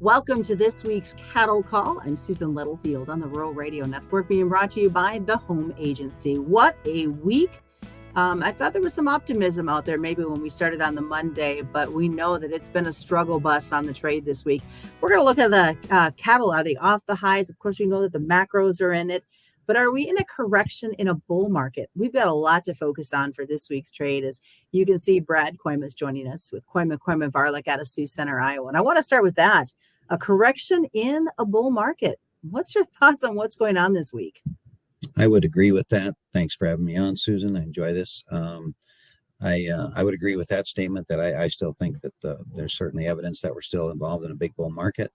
Welcome to this week's Cattle Call. I'm Susan Littlefield on the Rural Radio Network, being brought to you by the Home Agency. What a week. I thought there was some optimism out there maybe when we started on the Monday, but we know that it's been a struggle bus on the trade this week. We're going to look at the cattle. Are they off the highs? Of course, we know that the macros are in it, but are we in a correction in a bull market? We've got a lot to focus on for this week's trade. As you can see, Brad Kooima is joining us with Kooima Kooima Varilek out of Sioux Center, Iowa. And I want to start with that. A correction in a bull market. What's your thoughts on what's going on this week? I would agree with that. Thanks for having me on, Susan. I enjoy this. I would agree with that statement that I still think that there's certainly evidence that we're still involved in a big bull market.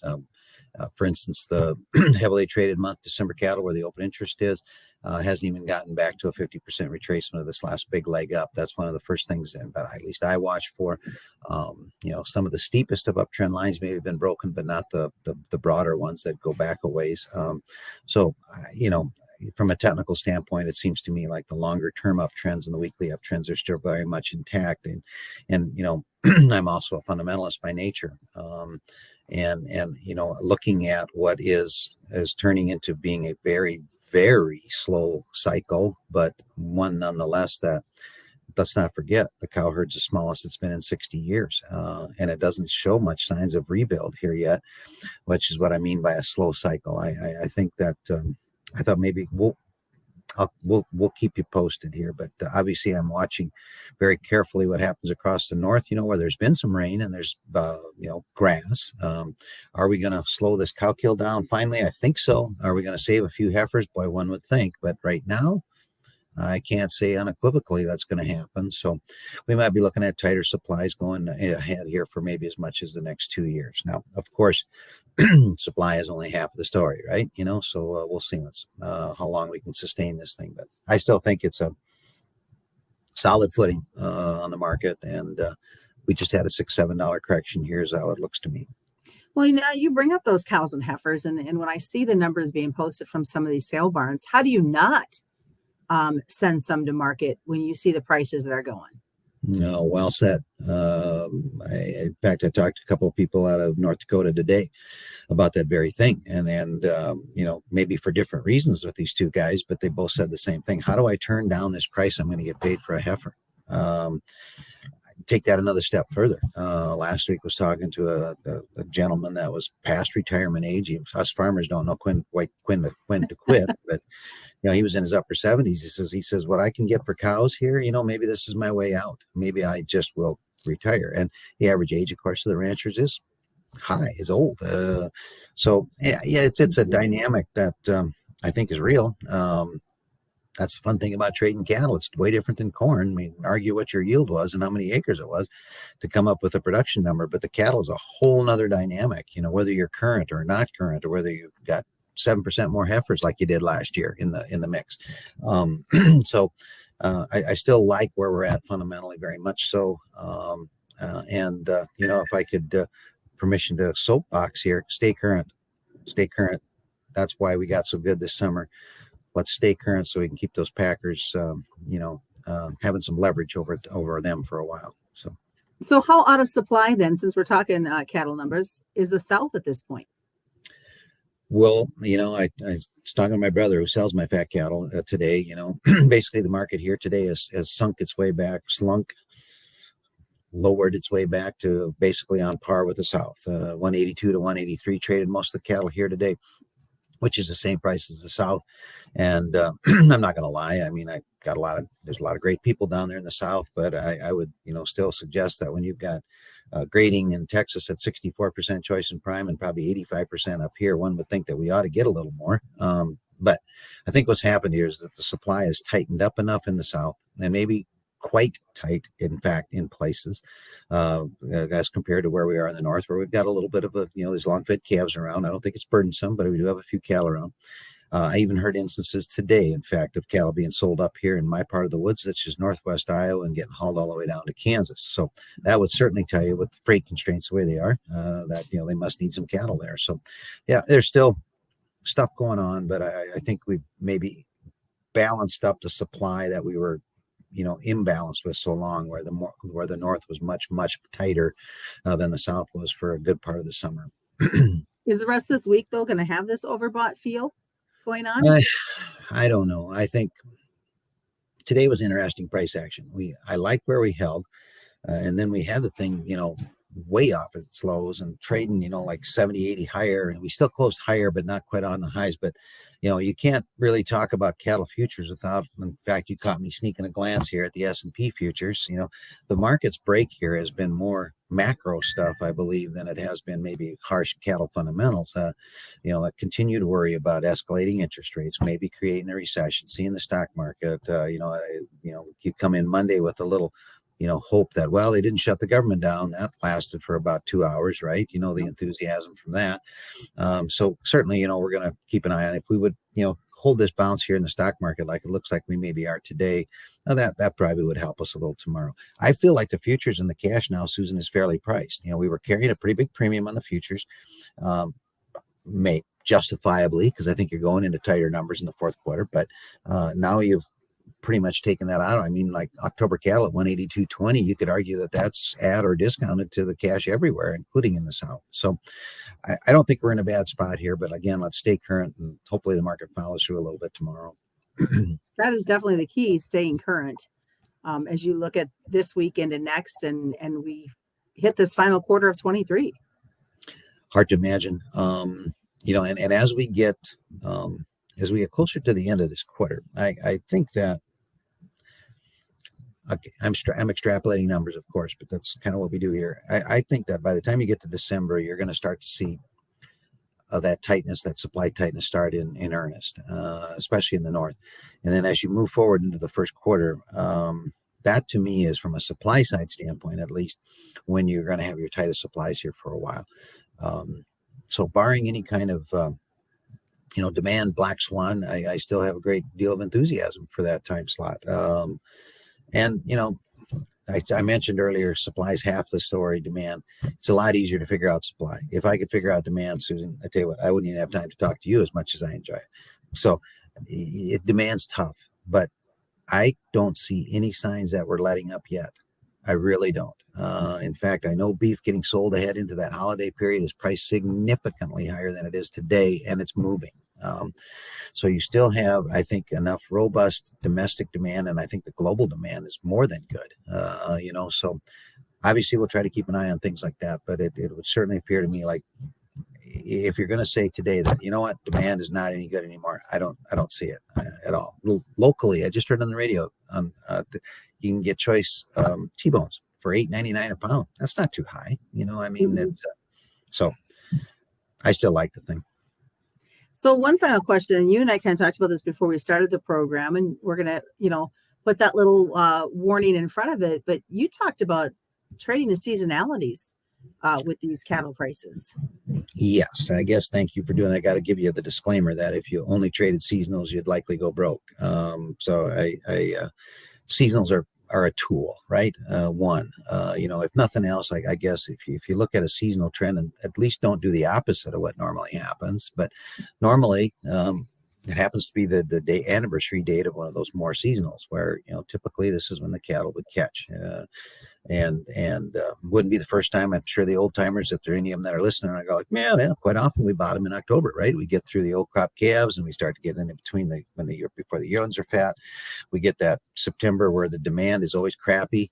For instance, the heavily traded month, December cattle, where the open interest is, hasn't even gotten back to a 50% retracement of this last big leg up. That's one of the first things that at least I watch for. Some of the steepest of uptrend lines may have been broken, but not the broader ones that go back a ways. From a technical standpoint, it seems to me like the longer term uptrends and the weekly uptrends are still very much intact. And I'm also a fundamentalist by nature. Looking at what is turning into being a very, very slow cycle, but one nonetheless that, let's not forget, the cow herd's the smallest it's been in 60 years. And it doesn't show much signs of rebuild here yet, which is what I mean by a slow cycle. I think that I thought maybe we'll keep you posted here, but obviously I'm watching very carefully what happens across the north, where there's been some rain and there's, grass. Are we going to slow this cow kill down? Finally, I think so. Are we going to save a few heifers? Boy, one would think, but right now, I can't say unequivocally that's going to happen. So we might be looking at tighter supplies going ahead here for maybe as much as the next 2 years. Now, of course, supply is only half of the story, right? So we'll see how long we can sustain this thing. But I still think it's a solid footing on the market. And we just had a $6-7 correction. Here's how it looks to me. Well, you bring up those cows and heifers. And when I see the numbers being posted from some of these sale barns, how do you not send some to market when you see the prices that are going? No, well said. In fact, I talked to a couple of people out of North Dakota today about that very thing. And maybe for different reasons with these two guys, but they both said the same thing. How do I turn down this price I'm going to get paid for a heifer? Take that another step further. Last week was talking to a gentleman that was past retirement age. Us farmers don't know when to quit, but he was in his upper 70s. He says, what I can get for cows here, maybe this is my way out. Maybe I just will retire. And the average age, of course, of the ranchers is high, is old. It's a dynamic that I think is real. That's the fun thing about trading cattle. It's way different than corn. I mean, argue what your yield was and how many acres it was to come up with a production number. But the cattle is a whole nother dynamic, whether you're current or not current, or whether you've got 7% more heifers like you did last year in the mix. I still like where we're at fundamentally very much so. If I could permission to soapbox here, stay current. That's why we got so good this summer. Let's stay current so we can keep those packers, having some leverage over them for a while. So how out of supply then, since we're talking cattle numbers, is the South at this point? Well, I was talking to my brother who sells my fat cattle today. Basically the market here today has lowered its way back to basically on par with the South. 182 to 183 traded most of the cattle here today, which is the same price as the South. And I'm not going to lie. I mean, there's a lot of great people down there in the South, but I would, still suggest that when you've got grading in Texas at 64% choice and prime and probably 85% up here, one would think that we ought to get a little more. But I think what's happened here is that the supply has tightened up enough in the South, and maybe quite tight, in fact, in places, as compared to where we are in the North, where we've got a little bit of these long-fed calves around. I don't think it's burdensome, but we do have a few cattle around. I even heard instances today, in fact, of cattle being sold up here in my part of the woods, that's just northwest Iowa, and getting hauled all the way down to Kansas. So that would certainly tell you, with the freight constraints the way they are, that they must need some cattle there. So, yeah, there's still stuff going on, but I think we've maybe balanced up the supply that we were imbalanced with so long, where the North was much tighter than the South was for a good part of the summer. Is the rest of this week, though, going to have this overbought feel going on? I don't know. I think today was interesting price action. I like where we held, and then we had the thing, way off at its lows and trading, like 70, 80 higher, and we still closed higher, but not quite on the highs. But, you can't really talk about cattle futures without, in fact, you caught me sneaking a glance here at the S&P futures. The market's break here has been more macro stuff, I believe, than it has been maybe harsh cattle fundamentals. I continue to worry about escalating interest rates, maybe creating a recession, seeing the stock market, you come in Monday with a little hope that, well, they didn't shut the government down. That lasted for about 2 hours, right? The enthusiasm from that. So certainly, we're going to keep an eye on it. If we would, hold this bounce here in the stock market like it looks like we maybe are today, that probably would help us a little tomorrow. I feel like the futures and the cash now, Susan, is fairly priced. We were carrying a pretty big premium on the futures, may justifiably, because I think you're going into tighter numbers in the fourth quarter. But now you've pretty much taken that out. I mean, like October cattle at 182.20, you could argue that that's at or discounted to the cash everywhere, including in the South. So I don't think we're in a bad spot here, but again, let's stay current and hopefully the market follows through a little bit tomorrow. That is definitely the key, staying current. As you look at this weekend and next, and we hit this final quarter of 23. Hard to imagine, and as we get closer to the end of this quarter, I think that, okay, I'm extrapolating numbers, of course, but that's kind of what we do here. I think that by the time you get to December, you're going to start to see that tightness, that supply tightness start in earnest, especially in the north. And then as you move forward into the first quarter, that to me is, from a supply side standpoint, at least, when you're going to have your tightest supplies here for a while. So barring any kind of demand black swan, I still have a great deal of enthusiasm for that time slot. And, I mentioned earlier, supply is half the story, demand. It's a lot easier to figure out supply. If I could figure out demand, Susan, I tell you what, I wouldn't even have time to talk to you as much as I enjoy it. So demand's tough, but I don't see any signs that we're letting up yet. I really don't. In fact, I know beef getting sold ahead into that holiday period is priced significantly higher than it is today, and it's moving. So you still have, I think, enough robust domestic demand, and I think the global demand is more than good. So obviously we'll try to keep an eye on things like that, but it would certainly appear to me like, if you're going to say today that, demand is not any good anymore, I don't see it at all. Locally, I just heard on the radio, you can get choice T-bones for $8.99 a pound. That's not too high. It's, so I still like the thing. So one final question, and you and I kind of talked about this before we started the program, and we're going to, put that little warning in front of it, but you talked about trading the seasonalities with these cattle prices. Yes, I guess. Thank you for doing that. I got to give you the disclaimer that if you only traded seasonals, you'd likely go broke. So seasonals are a tool, right? If nothing else, I guess if you look at a seasonal trend, and at least don't do the opposite of what normally happens, but normally it happens to be the anniversary date of one of those more seasonals where, typically this is when the cattle would catch, and wouldn't be the first time. I'm sure the old timers, if there are any of them that are listening, I go like, yeah, quite often we bottom in October, right? We get through the old crop calves and we start to get in between before the yearlings are fat. We get that September where the demand is always crappy.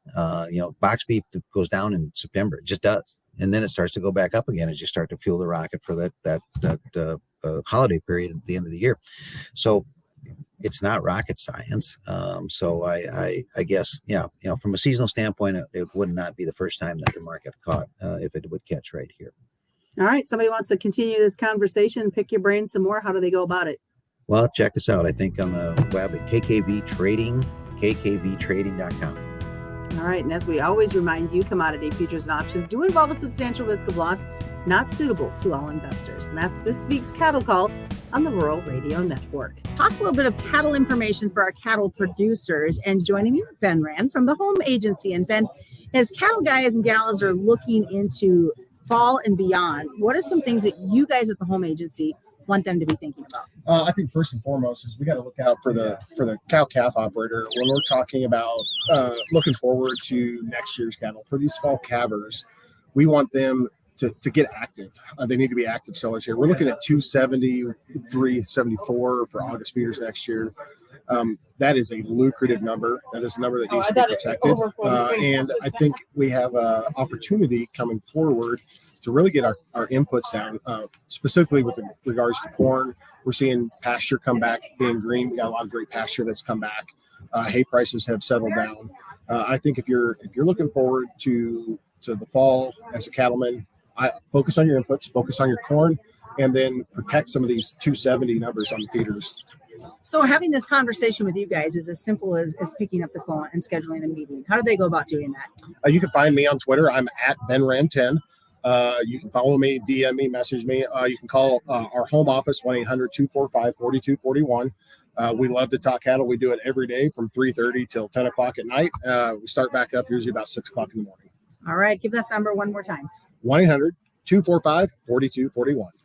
Box beef goes down in September. It just does. And then it starts to go back up again as you start to fuel the rocket for that holiday period at the end of the year. So it's not rocket science. So I guess, from a seasonal standpoint, it would not be the first time that the market caught, if it would catch right here. All right. Somebody wants to continue this conversation, pick your brain some more. How do they go about it? Well, check us out, I think, on the web at kkvtrading.com. All right. And as we always remind you, commodity futures and options do involve a substantial risk of loss, not suitable to all investors. And that's this week's Cattle Call on the Rural Radio Network. Talk a little bit of cattle information for our cattle producers. And joining me, Ben Rand from the Home Agency. And Ben, as cattle guys and gals are looking into fall and beyond, what are some things that you guys at the Home Agency want them to be thinking about? I think first and foremost is we got to look out for the cow-calf operator when we're talking about looking forward to next year's cattle. For these fall calvers, we want them to get active. They need to be active sellers here. We're looking at 273, 74 for August feeders next year. That is a lucrative number. That is a number that needs to be protected. And I think we have an opportunity coming forward to really get our inputs down, specifically with regards to corn. We're seeing pasture come back, being green. We got a lot of great pasture that's come back. Hay prices have settled down. I think if you're looking forward to the fall as a cattleman, focus on your inputs, focus on your corn, and then protect some of these 270 numbers on the feeders. So having this conversation with you guys is as simple as picking up the phone and scheduling a meeting. How do they go about doing that? You can find me on Twitter. I'm at BenRam10. You can follow me, DM me, message me. You can call our home office, 1-800-245-4241. We love to talk cattle. We do it every day from 3:30 till 10 o'clock at night. We start back up usually about 6 o'clock in the morning. All right. Give that number one more time. 1-800-245-4241.